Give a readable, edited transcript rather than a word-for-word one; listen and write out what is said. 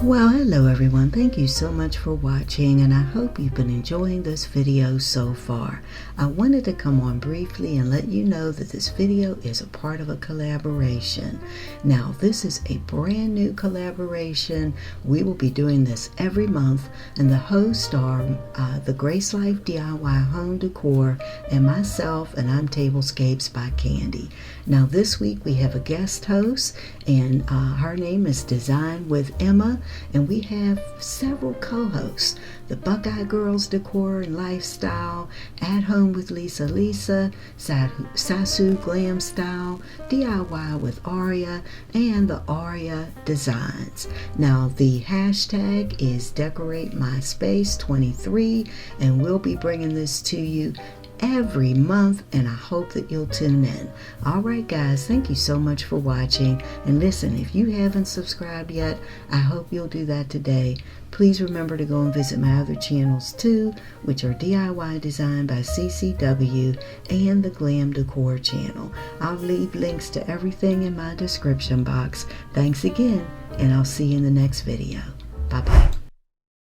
Well, hello everyone. Thank you so much for watching, and I hope you've been enjoying this video so far. I wanted to come on briefly and let you know that this video is a part of a collaboration. Now, this is a brand new collaboration. We will be doing this every month, and the hosts are the Grace Life DIY Home Decor and myself, and I'm Tablescapes by Candy. Now, this week we have a guest host, and her name is Design with Emma. And we have several co-hosts: the Buckeye Girls Decor and Lifestyle, At Home with Lisa, Sasu Glam Style, DIY with Aria, and the Aria Designs. Now the hashtag is Decorate My Space 23, and we'll be bringing this to you every month, and I hope that you'll tune in. Alright guys, thank you so much for watching, and listen, if you haven't subscribed yet, I hope you'll do that today. Please remember to go and visit my other channels too, which are DIY Design by CCW and the Glam Decor channel. I'll leave links to everything in my description box. Thanks again, and I'll see you in the next video. Bye bye.